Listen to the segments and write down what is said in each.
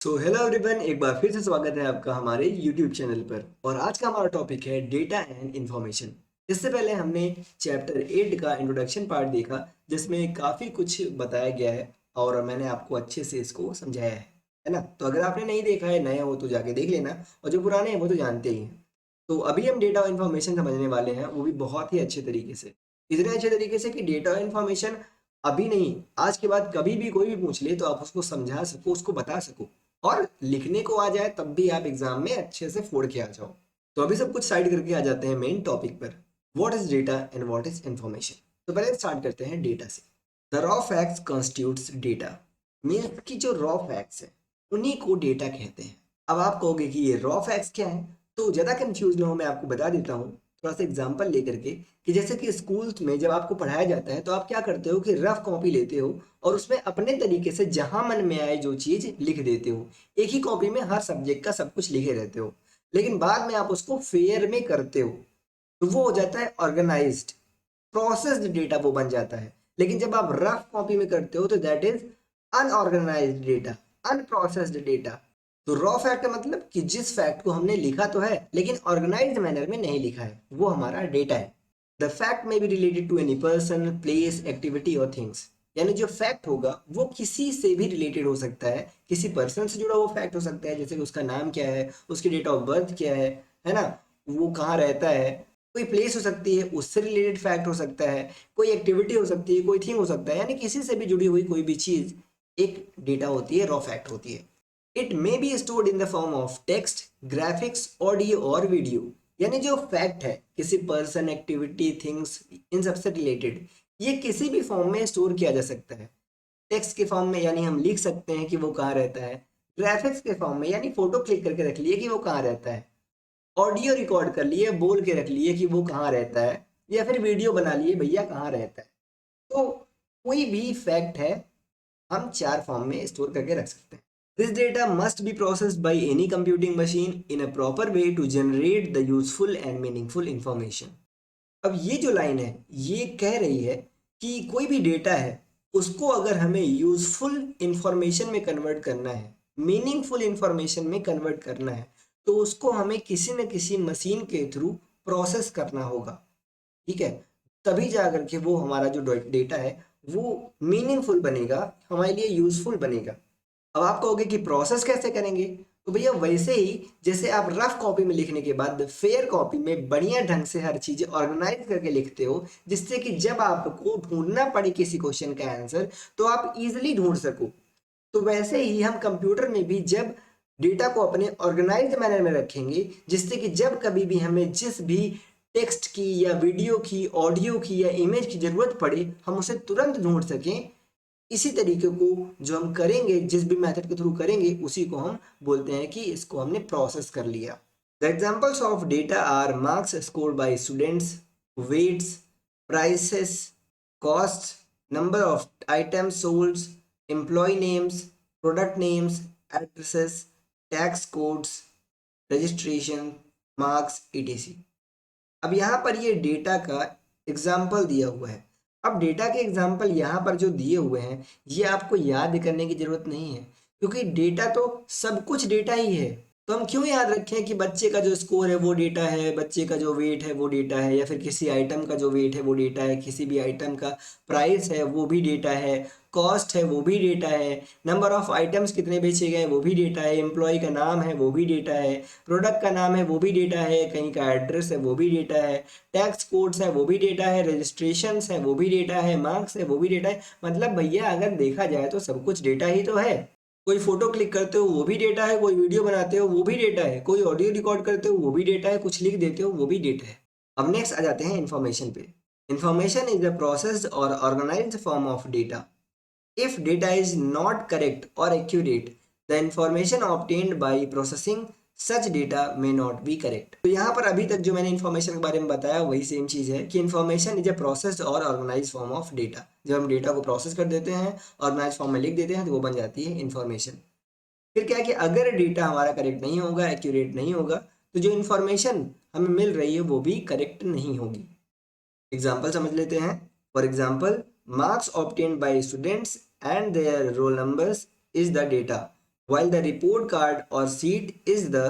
Hello everyone, एक बार फिर से स्वागत है आपका हमारे यूट्यूब चैनल पर। और आज का हमारा टॉपिक है डेटा एंड इंफॉर्मेशन। इससे पहले हमने चैप्टर 8 का इंट्रोडक्शन पार्ट देखा, जिसमें काफ़ी कुछ बताया गया है और मैंने आपको अच्छे से इसको समझाया है ना। तो अगर आपने नहीं देखा है, नए हो तो जाके देख लेना, और जो पुराने हैं वो तो जानते ही हैं। तो अभी हम डेटा और इन्फॉर्मेशन समझने वाले हैं, वो भी बहुत ही अच्छे तरीके से। इतने अच्छे तरीके से कि डेटा और इन्फॉर्मेशन अभी नहीं, आज के बाद कभी भी कोई भी पूछ ले तो आप उसको समझा सको, उसको बता सको, और लिखने को आ जाए तब भी आप एग्जाम में अच्छे से फोड़ के आ जाओ। तो अभी सब कुछ साइड करके आ जाते हैं मेन टॉपिक पर। What is data and what is information. तो पहले स्टार्ट करते हैं डेटा से। The raw facts constitutes data. Means की जो रॉ फैक्ट्स है उन्हीं को डेटा कहते हैं। अब आप कहोगे कि ये रॉ फैक्ट्स क्या है, तो ज़्यादा कंफ्यूज ना हो मैं आपको बता देता हूँ थोड़ा सा एग्जाम्पल लेकर के। कि जैसे कि स्कूल में जब आपको पढ़ाया जाता है तो आप क्या करते हो कि रफ कॉपी लेते हो और उसमें अपने तरीके से जहां मन में आए जो चीज़ लिख देते हो। एक ही कॉपी में हर सब्जेक्ट का सब कुछ लिखे रहते हो, लेकिन बाद में आप उसको फेयर में करते हो तो वो हो जाता है ऑर्गेनाइज्ड, प्रोसेस्ड डेटा वो बन जाता है। लेकिन जब आप रफ कॉपी में करते हो तो that is unorganised data, unprocessed data. तो रॉ फैक्ट का मतलब कि जिस फैक्ट को हमने लिखा तो है लेकिन ऑर्गेनाइज्ड मैनर में नहीं लिखा है, वो हमारा डेटा है। द फैक्ट में be related to any person, place, activity और थिंग्स। यानी जो फैक्ट होगा वो किसी से भी रिलेटेड हो सकता है, किसी पर्सन से जुड़ा हुआ फैक्ट हो सकता है, जैसे कि उसका नाम क्या है, उसकी डेट ऑफ बर्थ क्या है ना, वो कहाँ रहता है। कोई प्लेस हो सकती है, उससे रिलेटेड फैक्ट हो सकता है, कोई एक्टिविटी हो सकती है, कोई थिंग हो सकता है, यानी किसी से भी जुड़ी हुई कोई भी चीज़ एक डेटा होती है, रॉ फैक्ट होती है। It may be stored in the form of text, graphics, audio और वीडियो। यानी जो फैक्ट है किसी पर्सन, एक्टिविटी, थिंग्स, इन सबसे रिलेटेड, ये किसी भी फॉर्म में स्टोर किया जा सकता है। टेक्स्ट के फॉर्म में यानी हम लिख सकते हैं कि वो कहाँ रहता है। ग्राफिक्स के फॉर्म में यानी फोटो क्लिक करके रख लिए कि वो कहाँ रहता है। ऑडियो रिकॉर्ड कर लिए, बोल के रख लिए कि वो कहाँ रहता है, या फिर वीडियो बना लिए भैया कहाँ रहता है। तो कोई भी फैक्ट है हम चार फॉर्म में स्टोर करके रख सकते हैं। This data must be processed by any computing machine in a proper way to generate the useful and meaningful information. अब ये जो लाइन है ये कह रही है कि कोई भी डेटा है उसको अगर हमें यूजफुल इंफॉर्मेशन में कन्वर्ट करना है, मीनिंगफुल इंफॉर्मेशन में कन्वर्ट करना है, तो उसको हमें किसी न किसी मशीन के थ्रू प्रोसेस करना होगा। ठीक है, तभी जा करके वो हमारा जो डेटा है वो मीनिंगफुल बनेगा, हमारे लिए यूजफुल बनेगा। अब आप कहोगे कि प्रोसेस कैसे करेंगे, तो भैया वैसे ही जैसे आप रफ कॉपी में लिखने के बाद फेयर कॉपी में बढ़िया ढंग से हर चीज़ ऑर्गेनाइज करके लिखते हो, जिससे कि जब आपको ढूंढना पड़े किसी क्वेश्चन का आंसर तो आप इजीली ढूंढ सको। तो वैसे ही हम कंप्यूटर में भी जब डेटा को अपने ऑर्गेनाइज्ड मैनर में रखेंगे, जिससे कि जब कभी भी हमें जिस भी टेक्स्ट की या वीडियो की, ऑडियो की या इमेज की ज़रूरत पड़े हम उसे तुरंत ढूंढ सकें। इसी तरीके को जो हम करेंगे, जिस भी मेथड के थ्रू करेंगे, उसी को हम बोलते हैं कि इसको हमने प्रोसेस कर लिया। The examples of data are marks scored by students, weights, prices, cost, number of items sold, employ names, product names, addresses, tax codes, registration, marks, etc। अब यहाँ पर ये डेटा का एग्जाम्पल दिया हुआ है। अब डेटा के एग्जाम्पल यहाँ पर जो दिए हुए हैं ये आपको याद करने की ज़रूरत नहीं है, क्योंकि डेटा तो सब कुछ डेटा ही है। तो हम क्यों याद रखें कि बच्चे का जो स्कोर है वो डेटा है, बच्चे का जो वेट है वो डेटा है, या फिर किसी आइटम का जो वेट है वो डेटा है, किसी भी आइटम का प्राइस है वो भी डेटा है, कॉस्ट है वो भी डेटा है, नंबर ऑफ आइटम्स कितने बेचे गए वो भी डेटा है, एम्प्लॉय का नाम है वो भी डेटा है, प्रोडक्ट का नाम है वो भी डेटा है, कहीं का एड्रेस है वो भी डेटा है, टैक्स कोड्स है वो भी डेटा है, रजिस्ट्रेशंस है वो भी डेटा है, मार्क्स है वो भी डेटा है। मतलब भैया अगर देखा जाए तो सब कुछ डेटा ही तो है। कोई फोटो क्लिक करते हो वो भी डेटा है, कोई वीडियो बनाते हो वो भी डेटा है, कोई ऑडियो रिकॉर्ड करते हो वो भी डेटा है, कुछ लिख देते हो वो भी डेटा है। अब नेक्स्ट आ जाते हैं इन्फॉर्मेशन पे। इन्फॉर्मेशन इज द प्रोसेस्ड और organised form of data. If data is not correct or accurate, the information obtained by processing such data may not be correct। तो यहाँ पर अभी तक जो मैंने इन्फॉर्मेशन के बारे में बताया वही सेम चीज़ है कि इन्फॉर्मेशन इज अ प्रोसेस्ड और ऑर्गेनाइज फॉर्म ऑफ डेटा। जब हम डेटा को प्रोसेस कर देते हैं, ऑर्गेनाइज फॉर्म में लिख देते हैं, तो वो बन जाती है इन्फॉर्मेशन। फिर क्या है कि अगर डेटा हमारा करेक्ट नहीं होगा, एक्यूरेट नहीं होगा, तो जो इन्फॉर्मेशन हमें मिल रही है वो भी करेक्ट नहीं होगी। एग्जाम्पल समझ लेते हैं। For example, marks obtained by students and their roll numbers is the data, while the report card or sheet is the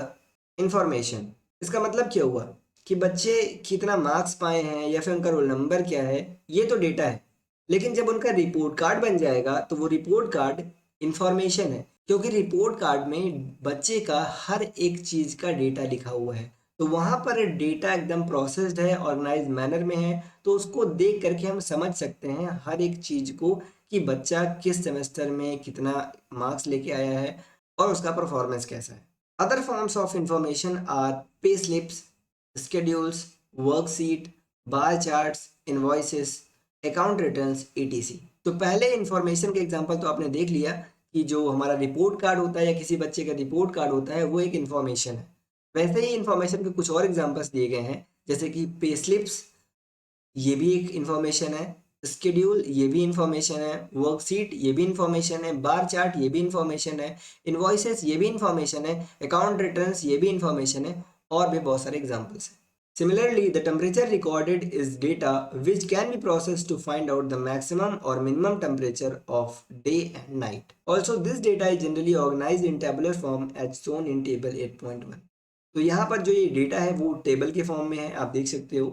information। इसका मतलब क्या हुआ कि बच्चे कितना मार्क्स पाए हैं या फिर उनका रोल नंबर क्या है, ये तो डेटा है, लेकिन जब उनका रिपोर्ट कार्ड बन जाएगा तो वो रिपोर्ट कार्ड इंफॉर्मेशन है, क्योंकि रिपोर्ट कार्ड में बच्चे का हर एक चीज़ का डेटा लिखा हुआ है। तो वहाँ पर डेटा एकदम प्रोसेस्ड है, ऑर्गेनाइज मैनर में है, तो उसको देख करके हम समझ सकते हैं हर एक चीज़ को कि बच्चा किस सेमेस्टर में कितना मार्क्स लेके आया है और उसका परफॉर्मेंस कैसा है। Other forms of information are pay slips, schedules, worksheet, bar charts, invoices, account returns, etc। तो पहले इंफॉर्मेशन के एग्जांपल तो आपने देख लिया कि जो हमारा रिपोर्ट कार्ड होता है या किसी बच्चे का रिपोर्ट कार्ड होता है वो एक इंफॉर्मेशन है। वैसे ही इंफॉर्मेशन के कुछ और एग्जांपल्स दिए गए हैं, जैसे कि पे स्लिप्स, ये भी एक इंफॉर्मेशन है, स्केड्यूल ये भी इंफॉर्मेशन है, वर्कशीट ये भी इंफॉर्मेशन है, बार चार्ट ये भी इंफॉर्मेशन है, इनवॉइसेस ये भी इंफॉर्मेशन है, अकाउंट रिटर्न्स ये भी इंफॉर्मेशन है, और भी बहुत सारे एग्जांपल्स हैं। Similarly, the temperature recorded is data which can be processed to find out the maximum or minimum temperature of day and night. Also, this data is generally organized in tabular form as shown in table 8.1। तो यहाँ पर जो ये data है वो table के form में है, आप देख सकते हो।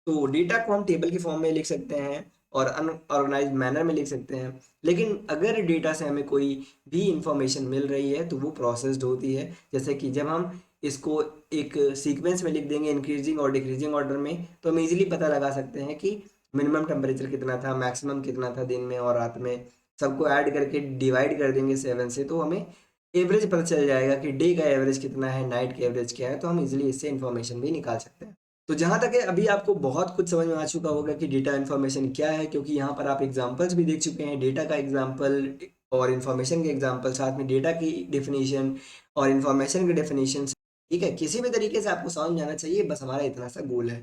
तो डेटा को हम टेबल के फॉर्म में लिख सकते हैं और अनऑर्गेनाइज्ड मैनर में लिख सकते हैं, लेकिन अगर डेटा से हमें कोई भी इंफॉर्मेशन मिल रही है तो वो प्रोसेस्ड होती है। जैसे कि जब हम इसको एक सीक्वेंस में लिख देंगे इंक्रीजिंग और डिक्रीजिंग ऑर्डर में, तो हम इजीली पता लगा सकते हैं कि मिनिमम टेम्परेचर कितना था, मैक्सिमम कितना था दिन में और रात में, सबको ऐड करके डिवाइड कर देंगे 7 से, तो हमें एवरेज पता चल जाएगा कि डे का एवरेज कितना है, नाइट का एवरेज क्या है, तो हम इजीली इससे इन्फॉर्मेशन भी निकाल सकते हैं। तो जहाँ तक है अभी आपको बहुत कुछ समझ में आ चुका होगा कि डेटा इन्फॉर्मेशन क्या है, क्योंकि यहाँ पर आप एग्जांपल्स भी देख चुके हैं, डेटा का एग्जांपल और इन्फॉर्मेशन के एग्जांपल, साथ में डेटा की डेफिनेशन और इन्फॉर्मेशन की डेफिनेशन। ठीक है, किसी भी तरीके से आपको समझ में आना चाहिए, बस हमारा इतना सा गोल है।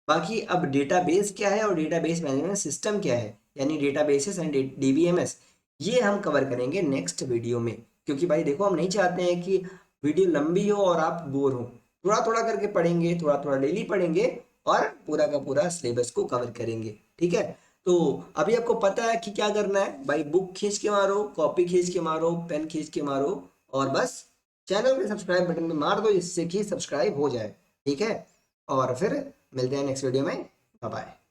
बाकी अब डेटाबेस क्या है और डेटाबेस मैनेजमेंट सिस्टम क्या है, यानी डेटाबेसेस एंड डीबीएमएस, ये हम कवर करेंगे नेक्स्ट वीडियो में। क्योंकि भाई देखो, हम नहीं चाहते हैं कि वीडियो लंबी हो और आप बोर हो, थोड़ा थोड़ा करके पढ़ेंगे, थोड़ा थोड़ा डेली पढ़ेंगे और पूरा का पूरा सिलेबस को कवर करेंगे। ठीक है, तो अभी आपको पता है कि क्या करना है भाई, बुक खींच के मारो, कॉपी खींच के मारो, पेन खींच के मारो, और बस चैनल में सब्सक्राइब बटन में मार दो जिससे कि सब्सक्राइब हो जाए। ठीक है, और फिर मिलते हैं नेक्स्ट वीडियो में। Bye bye.